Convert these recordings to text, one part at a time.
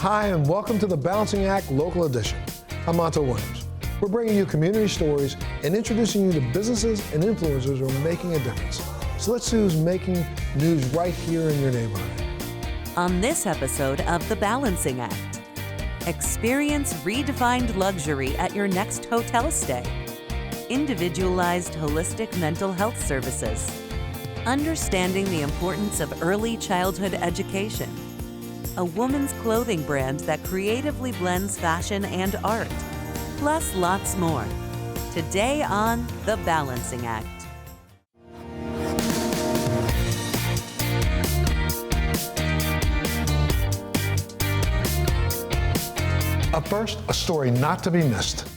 Hi, and welcome to the Balancing Act Local Edition. I'm Monto Williams. We're bringing you community stories and introducing you to businesses and influencers who are making a difference. So let's see who's making news right here in your neighborhood. On this episode of The Balancing Act, experience redefined luxury at your next hotel stay. Individualized holistic mental health services. Understanding the importance of early childhood education. A woman's clothing brand that creatively blends fashion and art. Plus lots more. Today on The Balancing Act. Up first, a story not to be missed.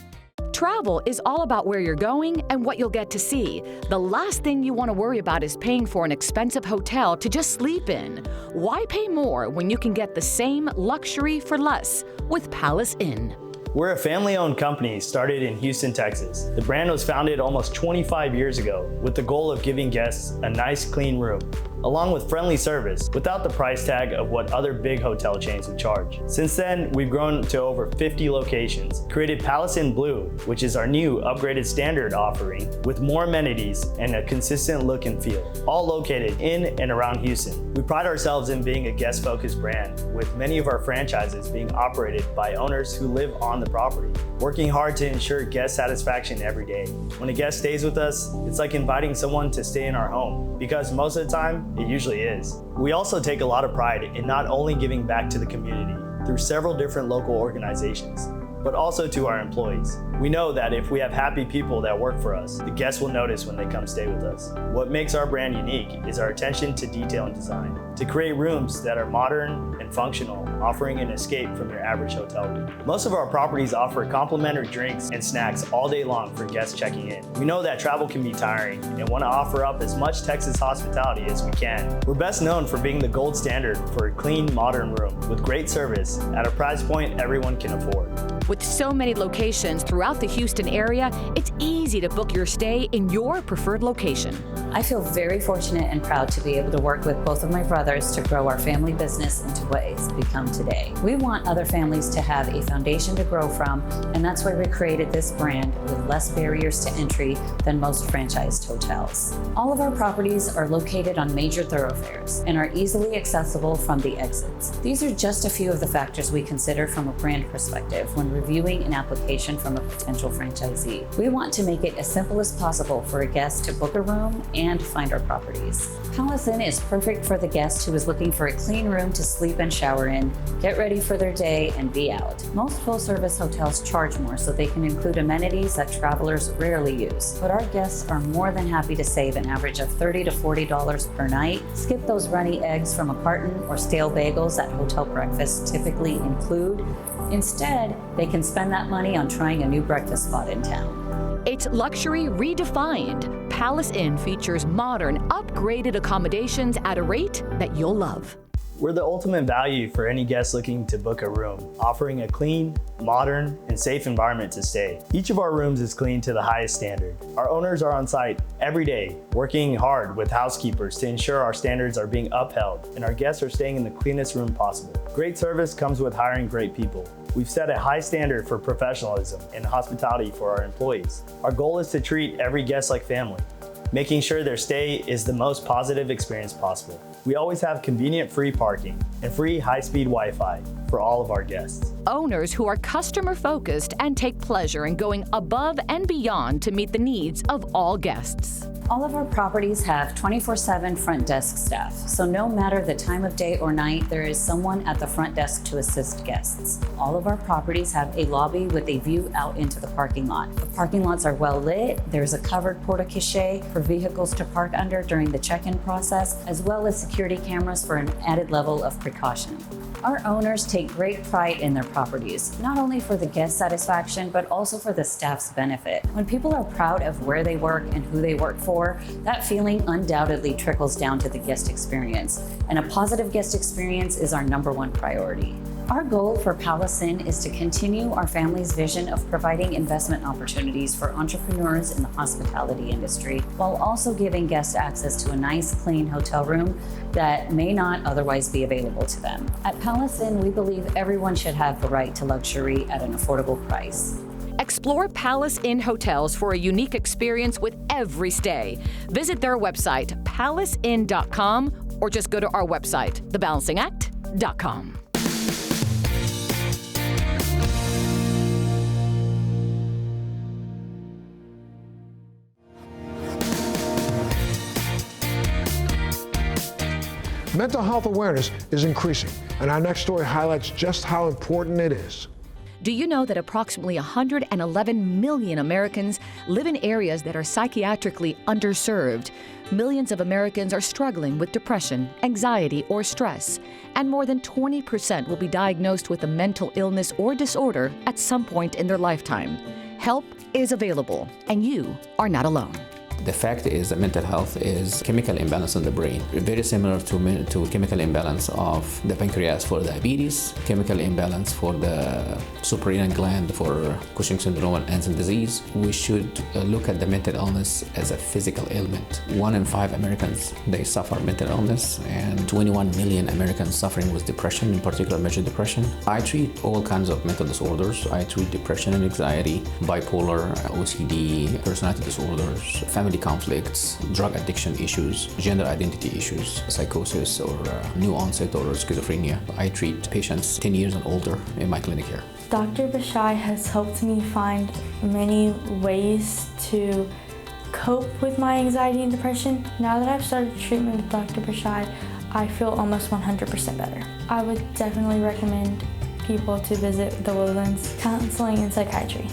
Travel is all about where you're going and what you'll get to see. The last thing you want to worry about is paying for an expensive hotel to just sleep in. Why pay more when you can get the same luxury for less with Palace Inn? We're a family-owned company started in Houston, Texas. The brand was founded almost 25 years ago with the goal of giving guests a nice, clean room, along with friendly service without the price tag of what other big hotel chains would charge. Since then, we've grown to over 50 locations, created Palace Inn Blue, which is our new upgraded standard offering with more amenities and a consistent look and feel, all located in and around Houston. We pride ourselves in being a guest-focused brand, with many of our franchises being operated by owners who live on the property, working hard to ensure guest satisfaction every day. When a guest stays with us, it's like inviting someone to stay in our home, because most of the time, it usually is. We also take a lot of pride in not only giving back to the community through several different local organizations, but also to our employees. We know that if we have happy people that work for us, the guests will notice when they come stay with us. What makes our brand unique is our attention to detail and design, to create rooms that are modern and functional, offering an escape from your average hotel room. Most of our properties offer complimentary drinks and snacks all day long for guests checking in. We know that travel can be tiring and want to offer up as much Texas hospitality as we can. We're best known for being the gold standard for a clean, modern room with great service at a price point everyone can afford. With so many locations throughout the Houston area, it's easy to book your stay in your preferred location. I feel very fortunate and proud to be able to work with both of my brothers to grow our family business into what it's become today. We want other families to have a foundation to grow from, and that's why we created this brand with less barriers to entry than most franchised hotels. All of our properties are located on major thoroughfares and are easily accessible from the exits. These are just a few of the factors we consider from a brand perspective when reviewing an application from a potential franchisee. We want to make it as simple as possible for a guest to book a room and find our properties. Palace Inn is perfect for the guest who is looking for a clean room to sleep and shower in, get ready for their day, and be out. Most full-service hotels charge more so they can include amenities that travelers rarely use. But our guests are more than happy to save an average of $30 to $40 per night, skip those runny eggs from a carton or stale bagels that hotel breakfasts typically include. Instead, they can spend that money on trying a new breakfast spot in town. It's luxury redefined. Palace Inn features modern, upgraded accommodations at a rate that you'll love. We're the ultimate value for any guest looking to book a room, offering a clean, modern, and safe environment to stay. Each of our rooms is clean to the highest standard. Our owners are on site every day, working hard with housekeepers to ensure our standards are being upheld and our guests are staying in the cleanest room possible. Great service comes with hiring great people. We've set a high standard for professionalism and hospitality for our employees. Our goal is to treat every guest like family, making sure their stay is the most positive experience possible. We always have convenient free parking and free high-speed Wi-Fi for all of our guests. Owners who are customer-focused and take pleasure in going above and beyond to meet the needs of all guests. All of our properties have 24/7 front desk staff, so no matter the time of day or night, there is someone at the front desk to assist guests. All of our properties have a lobby with a view out into the parking lot. The parking lots are well lit. There's a covered porte-cochere for vehicles to park under during the check-in process, as well as security cameras for an added level of precaution. Our owners take great pride in their properties, not only for the guest satisfaction, but also for the staff's benefit. When people are proud of where they work and who they work for, that feeling undoubtedly trickles down to the guest experience. And a positive guest experience is our #1 priority. Our goal for Palace Inn is to continue our family's vision of providing investment opportunities for entrepreneurs in the hospitality industry, while also giving guests access to a nice, clean hotel room that may not otherwise be available to them. At Palace Inn, we believe everyone should have the right to luxury at an affordable price. Explore Palace Inn Hotels for a unique experience with every stay. Visit their website, palaceinn.com, or just go to our website, thebalancingAct.com. Mental health awareness is increasing, and our next story highlights just how important it is. Do you know that approximately 111 million Americans live in areas that are psychiatrically underserved? Millions of Americans are struggling with depression, anxiety, or stress, and more than 20% will be diagnosed with a mental illness or disorder at some point in their lifetime. Help is available, and you are not alone. The fact is that mental health is chemical imbalance in the brain, very similar to chemical imbalance of the pancreas for diabetes, chemical imbalance for the suprarenal gland for Cushing syndrome and Hansen disease. We should look at the mental illness as a physical ailment. 1 in 5 Americans, they suffer mental illness, and 21 million Americans suffering with depression, in particular major depression. I treat all kinds of mental disorders. I treat depression and anxiety, bipolar, OCD, personality disorders, family conflicts, drug addiction issues, gender identity issues, psychosis or new onset or schizophrenia. I treat patients 10 years and older in my clinic here. Dr. Bashai has helped me find many ways to cope with my anxiety and depression. Now that I've started treatment with Dr. Bashai, I feel almost 100% better. I would definitely recommend people to visit the Woodlands Counseling and Psychiatry.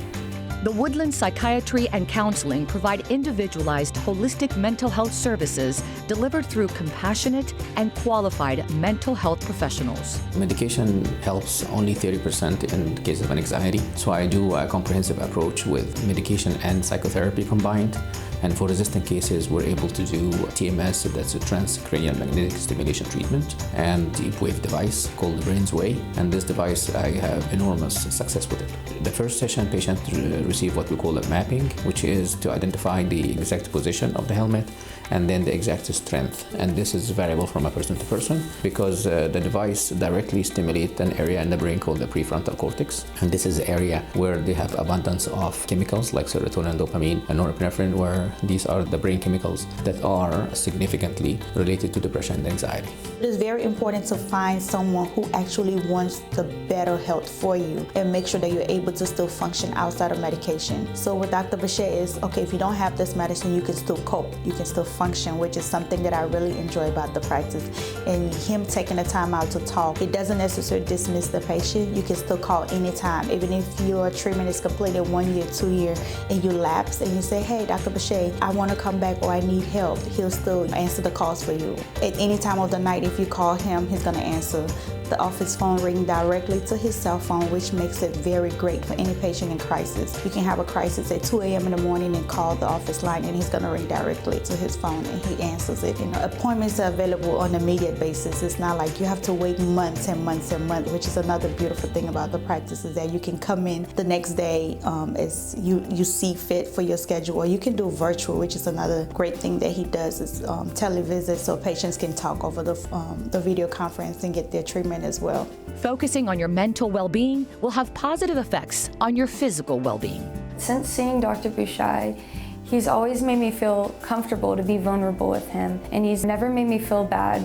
The Woodlands Psychiatry and Counseling provide individualized, holistic mental health services delivered through compassionate and qualified mental health professionals. Medication helps only 30% in cases of anxiety, so I do a comprehensive approach with medication and psychotherapy combined. And for resistant cases, we're able to do TMS, that's a transcranial magnetic stimulation treatment, and deep wave device called the Bayway. And this device, I have enormous success with it. The first session, patient receive what we call a mapping, which is to identify the exact position of the helmet and then the exact strength. And this is variable from a person to person because the device directly stimulates an area in the brain called the prefrontal cortex. And this is the area where they have abundance of chemicals like serotonin, dopamine, and norepinephrine, where these are the brain chemicals that are significantly related to depression and anxiety. It is very important to find someone who actually wants the better health for you and make sure that you're able to still function outside of medication. So with Dr. Bashai is, okay, if you don't have this medicine, you can still cope, you can still function, which is something that I really enjoy about the practice. And him taking the time out to talk, it doesn't necessarily dismiss the patient. You can still call anytime, even if your treatment is completed 1 year, 2 years, and you lapse and you say, hey, Dr. Bashai, I want to come back or I need help. He'll still answer the calls for you. At any time of the night, if you call him, he's going to answer. The office phone ring directly to his cell phone, which makes it very great for any patient in crisis. You can have a crisis at 2 a.m. in the morning and call the office line, and he's going to ring directly to his phone and he answers it. Appointments are available on an immediate basis. It's not like you have to wait months and months and months, which is another beautiful thing about the practice, is that you can come in the next day as you see fit for your schedule, or you can do virtual, which is another great thing that he does, is televisit, so patients can talk over the video conference and get their treatment as well. Focusing on your mental well-being will have positive effects on your physical well-being. Since seeing Dr. Bashai, he's always made me feel comfortable to be vulnerable with him, and he's never made me feel bad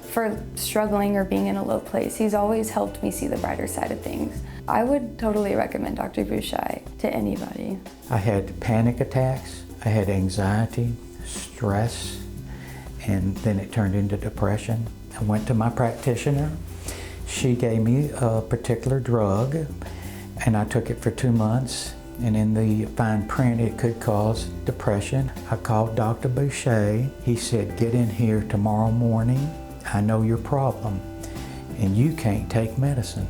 for struggling or being in a low place. He's always helped me see the brighter side of things. I would totally recommend Dr. Bashai to anybody. I had panic attacks, I had anxiety, stress, and then it turned into depression. I went to my practitioner. She gave me a particular drug, and I took it for 2 months. And in the fine print, it could cause depression. I called Dr. Bashai. He said, get in here tomorrow morning. I know your problem, and you can't take medicine.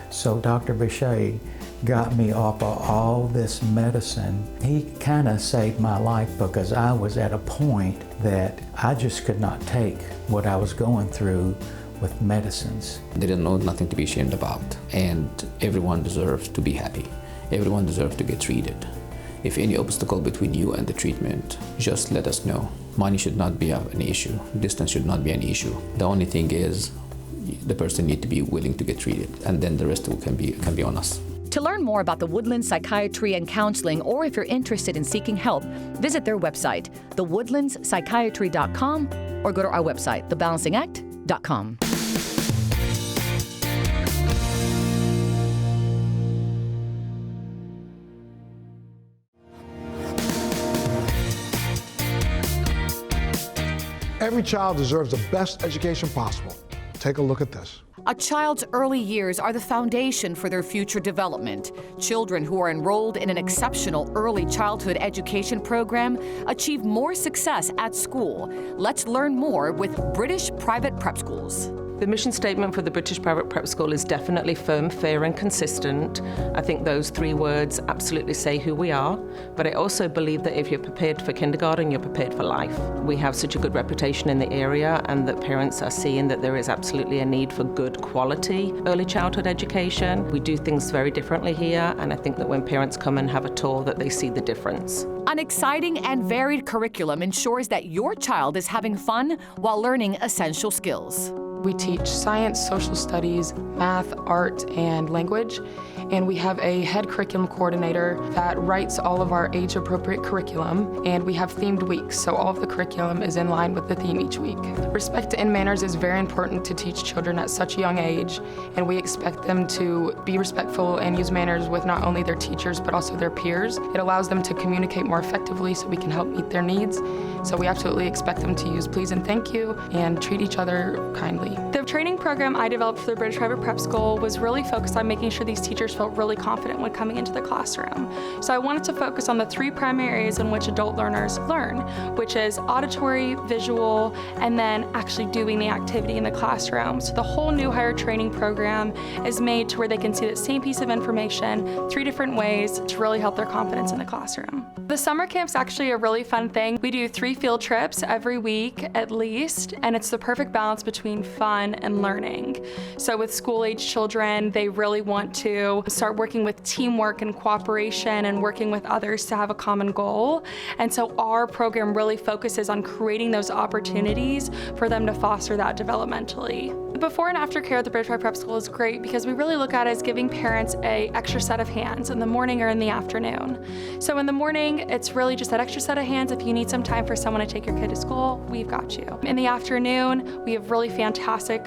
So Dr. Bashai got me off of all this medicine. He kind of saved my life because I was at a point that I just could not take what I was going through with medicines. They didn't know nothing to be ashamed about, and everyone deserves to be happy. Everyone deserves to get treated. If any obstacle between you and the treatment, just let us know. Money should not be an issue. Distance should not be an issue. The only thing is the person needs to be willing to get treated, and then the rest can be on us. To learn more about the Woodlands Psychiatry and Counseling, or if you're interested in seeking help, visit their website, thewoodlandspsychiatry.com, or go to our website, thebalancingact.com. Every child deserves the best education possible. Take a look at this. A child's early years are the foundation for their future development. Children who are enrolled in an exceptional early childhood education program achieve more success at school. Let's learn more with British private prep schools. The mission statement for the British Private Prep School is definitely firm, fair and consistent. I think those three words absolutely say who we are, but I also believe that if you're prepared for kindergarten, you're prepared for life. We have such a good reputation in the area, and that parents are seeing that there is absolutely a need for good quality early childhood education. We do things very differently here, and I think that when parents come and have a tour that they see the difference. An exciting and varied curriculum ensures that your child is having fun while learning essential skills. We teach science, social studies, math, art, and language. And we have a head curriculum coordinator that writes all of our age-appropriate curriculum. And we have themed weeks, so all of the curriculum is in line with the theme each week. Respect and manners is very important to teach children at such a young age. And we expect them to be respectful and use manners with not only their teachers, but also their peers. It allows them to communicate more effectively so we can help meet their needs. So we absolutely expect them to use please and thank you and treat each other kindly. The training program I developed for the British Private Prep School was really focused on making sure these teachers felt really confident when coming into the classroom. So I wanted to focus on the three primary areas in which adult learners learn, which is auditory, visual, and then actually doing the activity in the classroom. So the whole new hire training program is made to where they can see that same piece of information 3 different ways to really help their confidence in the classroom. The summer camp's actually a really fun thing. We do 3 field trips every week at least, and it's the perfect balance between fun and learning. So with school-age children, they really want to start working with teamwork and cooperation and working with others to have a common goal. And so our program really focuses on creating those opportunities for them to foster that developmentally. The before and after care at the British Private Prep School is great because we really look at it as giving parents an extra set of hands in the morning or in the afternoon. So in the morning, it's really just that extra set of hands. If you need some time for someone to take your kid to school, we've got you. In the afternoon, we have really fantastic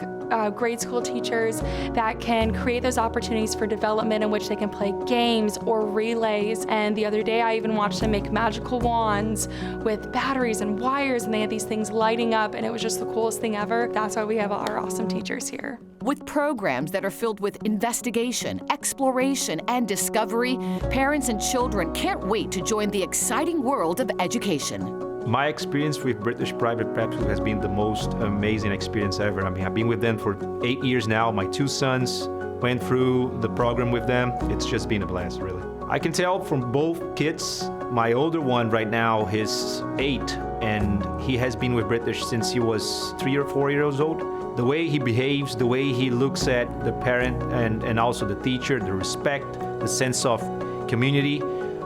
grade school teachers that can create those opportunities for development in which they can play games or relays. And the other day, I even watched them make magical wands with batteries and wires, and they had these things lighting up, and it was just the coolest thing ever. That's why we have our awesome teachers here. With programs that are filled with investigation, exploration, and discovery, parents and children can't wait to join the exciting world of education. My experience with British Private Prep School has been the most amazing experience ever. I mean, I've been with them for 8 years now. My 2 sons went through the program with them. It's just been a blast, really. I can tell from both kids, my older one right now, he's 8, and he has been with British since he was 3 or 4 years old. The way he behaves, the way he looks at the parent and also the teacher, the respect, the sense of community,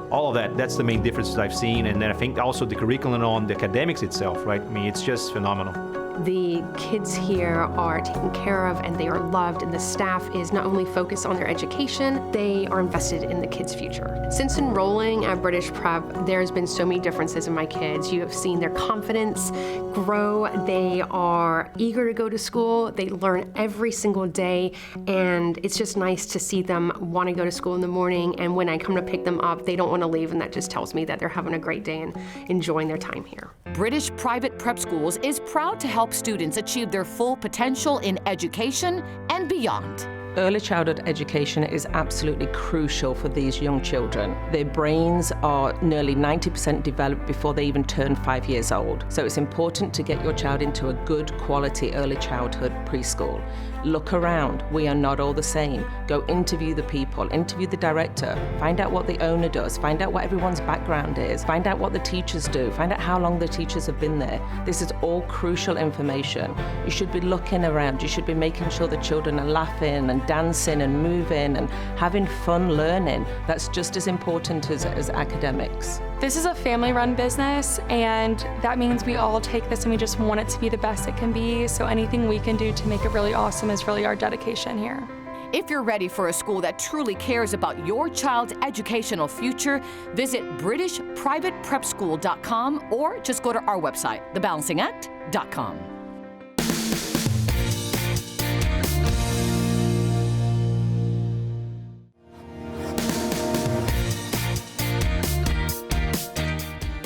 all of that, that's the main differences I've seen. And then I think also the curriculum on the academics itself, right? I mean, it's just phenomenal. The kids here are taken care of and they are loved, and the staff is not only focused on their education, they are invested in the kids' future. Since enrolling at British Prep, there's been so many differences in my kids. You have seen their confidence grow. They are eager to go to school. They learn every single day, and it's just nice to see them want to go to school in the morning, and when I come to pick them up, they don't want to leave, and that just tells me that they're having a great day and enjoying their time here. British Private Prep Schools is proud to help students achieve their full potential in education and beyond. Early childhood education is absolutely crucial for these young children. Their brains are nearly 90% developed before they even turn 5 years old. So it's important to get your child into a good quality early childhood preschool. Look around. We are not all the same. Go interview the people, interview the director, find out what the owner does, find out what everyone's background is, find out what the teachers do, find out how long the teachers have been there. This is all crucial information. You should be looking around. You should be making sure the children are laughing and dancing and moving and having fun learning. That's just as important as academics. This is a family-run business, and that means we all take this and we just want it to be the best it can be. So anything we can do to make it really awesome is really our dedication here. If you're ready for a school that truly cares about your child's educational future, visit BritishPrivatePrepSchool.com or just go to our website, TheBalancingAct.com.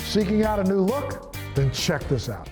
Seeking out a new look? Then check this out.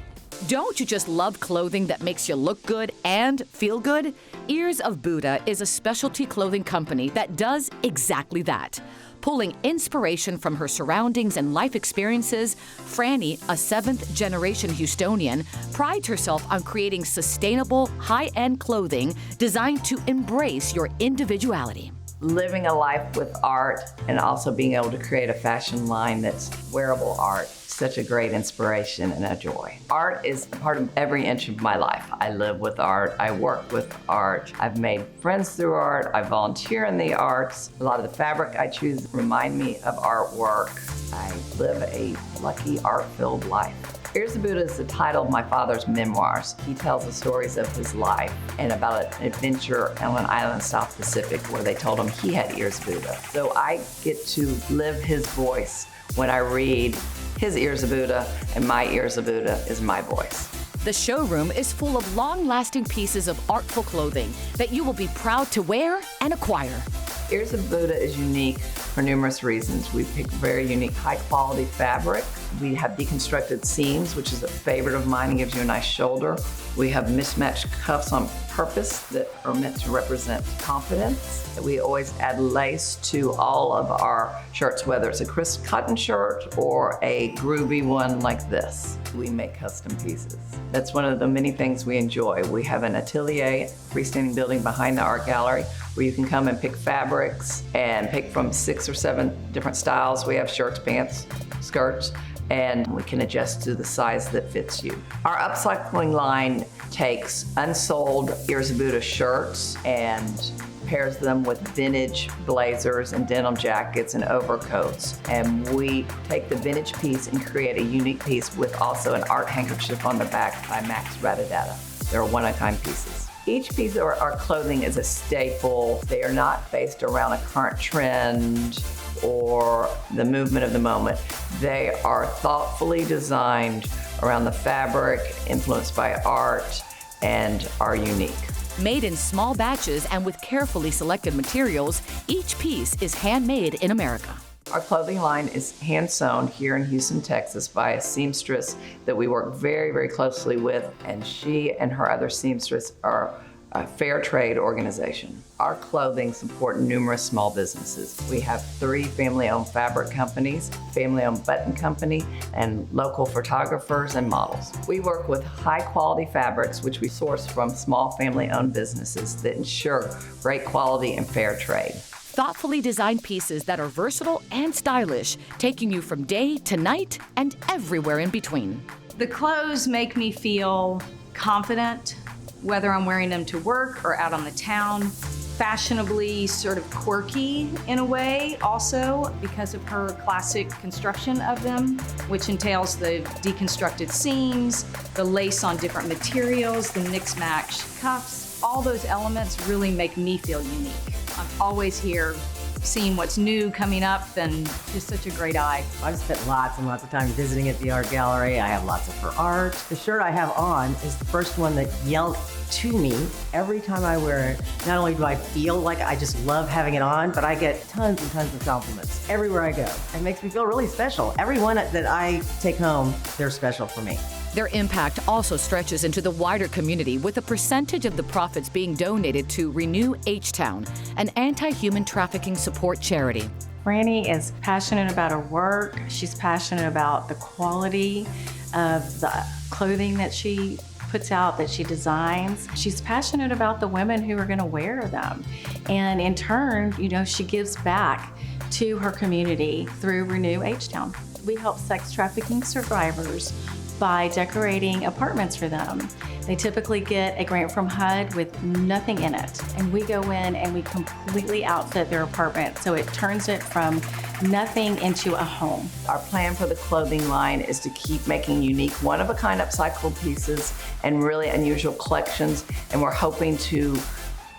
Don't you just love clothing that makes you look good and feel good? Ears of Buddha is a specialty clothing company that does exactly that. Pulling inspiration from her surroundings and life experiences, Franny, a 7th-generation Houstonian, prides herself on creating sustainable, high-end clothing designed to embrace your individuality. Living a life with art and also being able to create a fashion line that's wearable art, such a great inspiration and a joy. Art is part of every inch of my life. I live with art, I work with art, I've made friends through art, I volunteer in the arts. A lot of the fabric I choose remind me of artwork. I live a lucky art-filled life. Ears of Buddha is the title of my father's memoirs. He tells the stories of his life and about an adventure on an island in South Pacific where they told him he had ears of Buddha. So I get to live his voice when I read his Ears of Buddha, and my Ears of Buddha is my voice. The showroom is full of long-lasting pieces of artful clothing that you will be proud to wear and acquire. Ears of Buddha is unique for numerous reasons. We pick very unique, high-quality fabric. We have deconstructed seams, which is a favorite of mine and gives you a nice shoulder. We have mismatched cuffs on purpose that are meant to represent confidence. We always add lace to all of our shirts, whether it's a crisp cotton shirt or a groovy one like this. We make custom pieces. That's one of the many things we enjoy. We have an atelier, freestanding building behind the art gallery, where you can come and pick fabrics and pick from 6 or 7 different styles. We have shirts, pants, skirts, and we can adjust to the size that fits you. Our upcycling line takes unsold Ears of Buddha shirts and pairs them with vintage blazers and denim jackets and overcoats. And we take the vintage piece and create a unique piece with also an art handkerchief on the back by Max Ratadata. They're one-of-a-kind pieces. Each piece of our clothing is a staple. They are not based around a current trend or the movement of the moment. They are thoughtfully designed around the fabric, influenced by art, and are unique. Made in small batches and with carefully selected materials, each piece is handmade in America. Our clothing line is hand-sewn here in Houston, Texas by a seamstress that we work very, very closely with, and she and her other seamstress are a fair trade organization. Our clothing support numerous small businesses. We have 3 family-owned fabric companies, family-owned button company, and local photographers and models. We work with high-quality fabrics, which we source from small family-owned businesses that ensure great quality and fair trade. Thoughtfully designed pieces that are versatile and stylish, taking you from day to night and everywhere in between. The clothes make me feel confident, whether I'm wearing them to work or out on the town. Fashionably sort of quirky in a way also because of her classic construction of them, which entails the deconstructed seams, the lace on different materials, the mix-match cuffs. All those elements really make me feel unique. I'm always here seeing what's new coming up, and just such a great eye. I've spent lots and lots of time visiting at the art gallery. I have lots of her art. The shirt I have on is the first one that yelled to me every time I wear it. Not only do I feel like I just love having it on, but I get tons and tons of compliments everywhere I go. It makes me feel really special. Every one that I take home, they're special for me. Their impact also stretches into the wider community, with a percentage of the profits being donated to Renew H-Town, an anti-human trafficking support charity. Franny is passionate about her work. She's passionate about the quality of the clothing that she puts out, that she designs. She's passionate about the women who are going to wear them. And in turn, she gives back to her community through Renew H-Town. We help sex trafficking survivors by decorating apartments for them. They typically get a grant from HUD with nothing in it. And we go in and we completely outfit their apartment, so it turns it from nothing into a home. Our plan for the clothing line is to keep making unique, one-of-a-kind upcycled pieces and really unusual collections. And we're hoping to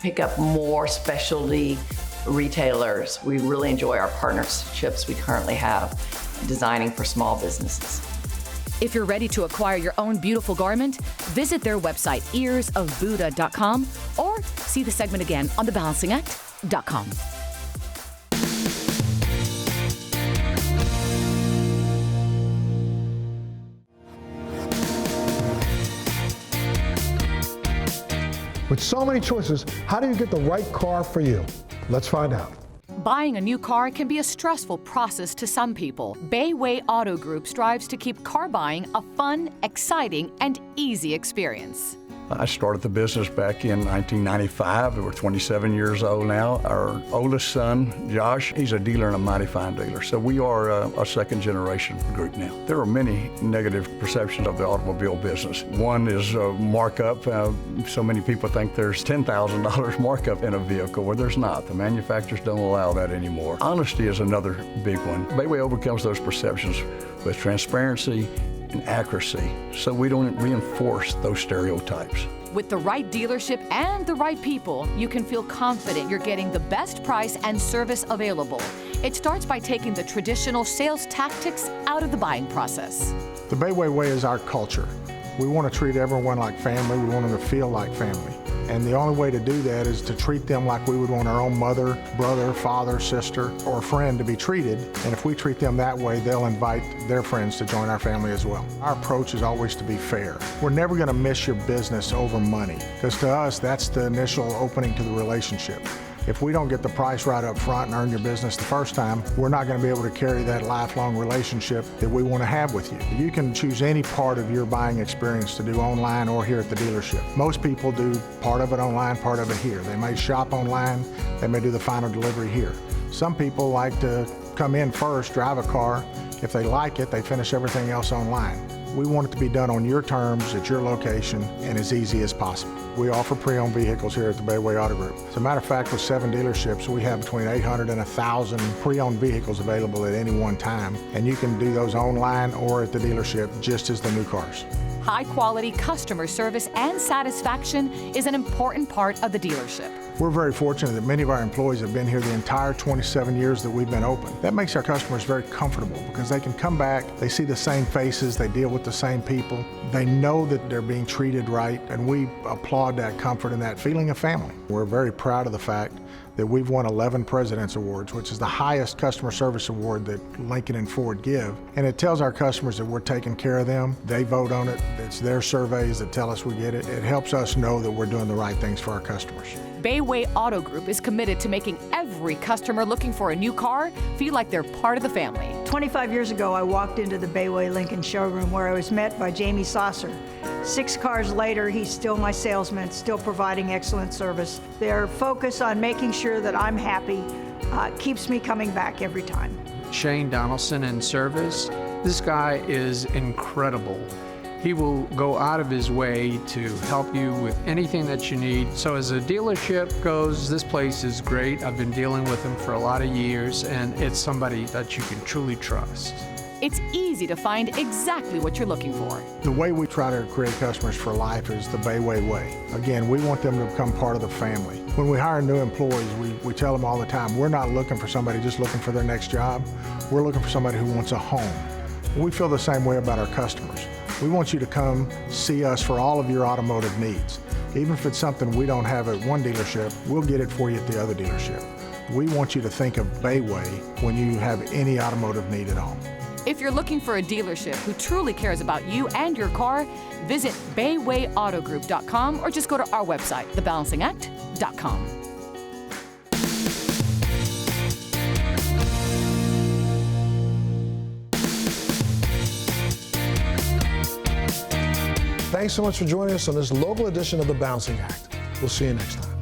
pick up more specialty retailers. We really enjoy our partnerships we currently have designing for small businesses. If you're ready to acquire your own beautiful garment, visit their website, earsofbuddha.com, or see the segment again on thebalancingact.com. With so many choices, how do you get the right car for you? Let's find out. Buying a new car can be a stressful process to some people. Bayway Auto Group strives to keep car buying a fun, exciting, and easy experience. I started the business back in 1995. We're 27 years old now. Our oldest son, Josh, he's a dealer and a mighty fine dealer. So we are a second generation group now. There are many negative perceptions of the automobile business. One is markup. So many people think there's $10,000 markup in a vehicle, where there's not. The manufacturers don't allow that anymore. Honesty is another big one. Bayway overcomes those perceptions with transparency and accuracy, so we don't reinforce those stereotypes. With the right dealership and the right people, you can feel confident you're getting the best price and service available. It starts by taking the traditional sales tactics out of the buying process. The Bayway way is our culture. We want to treat everyone like family. We want them to feel like family. And the only way to do that is to treat them like we would want our own mother, brother, father, sister, or friend to be treated. And if we treat them that way, they'll invite their friends to join our family as well. Our approach is always to be fair. We're never going to miss your business over money, because to us, that's the initial opening to the relationship. If we don't get the price right up front and earn your business the first time, we're not going to be able to carry that lifelong relationship that we want to have with you. You can choose any part of your buying experience to do online or here at the dealership. Most people do part of it online, part of it here. They may shop online, they may do the final delivery here. Some people like to come in first, drive a car. If they like it, they finish everything else online. We want it to be done on your terms, at your location, and as easy as possible. We offer pre-owned vehicles here at the Bayway Auto Group. As a matter of fact, with 7 dealerships, we have between 800 and 1,000 pre-owned vehicles available at any one time, and you can do those online or at the dealership just as the new cars. High-quality customer service and satisfaction is an important part of the dealership. We're very fortunate that many of our employees have been here the entire 27 years that we've been open. That makes our customers very comfortable because they can come back, they see the same faces, they deal with the same people, they know that they're being treated right, and we applaud that comfort and that feeling of family. We're very proud of the fact that we've won 11 President's Awards, which is the highest customer service award that Lincoln and Ford give. And it tells our customers that we're taking care of them. They vote on it. It's their surveys that tell us we get it. It helps us know that we're doing the right things for our customers. Bayway Auto Group is committed to making every customer looking for a new car feel like they're part of the family. 25 years ago, I walked into the Bayway Lincoln showroom where I was met by Jamie Saucer. 6 cars later, he's still my salesman, still providing excellent service. Their focus on making sure that I'm happy keeps me coming back every time. Shane Donaldson in service. This guy is incredible. He will go out of his way to help you with anything that you need. So as a dealership goes, this place is great. I've been dealing with him for a lot of years, and it's somebody that you can truly trust. It's easy to find exactly what you're looking for. The way we try to create customers for life is the Bayway way. Again, we want them to become part of the family. When we hire new employees, we tell them all the time, we're not looking for somebody just looking for their next job. We're looking for somebody who wants a home. We feel the same way about our customers. We want you to come see us for all of your automotive needs. Even if it's something we don't have at one dealership, we'll get it for you at the other dealership. We want you to think of Bayway when you have any automotive need at all. If you're looking for a dealership who truly cares about you and your car, visit BaywayAutoGroup.com or just go to our website, thebalancingact.com. Thanks so much for joining us on this local edition of The Balancing Act. We'll see you next time.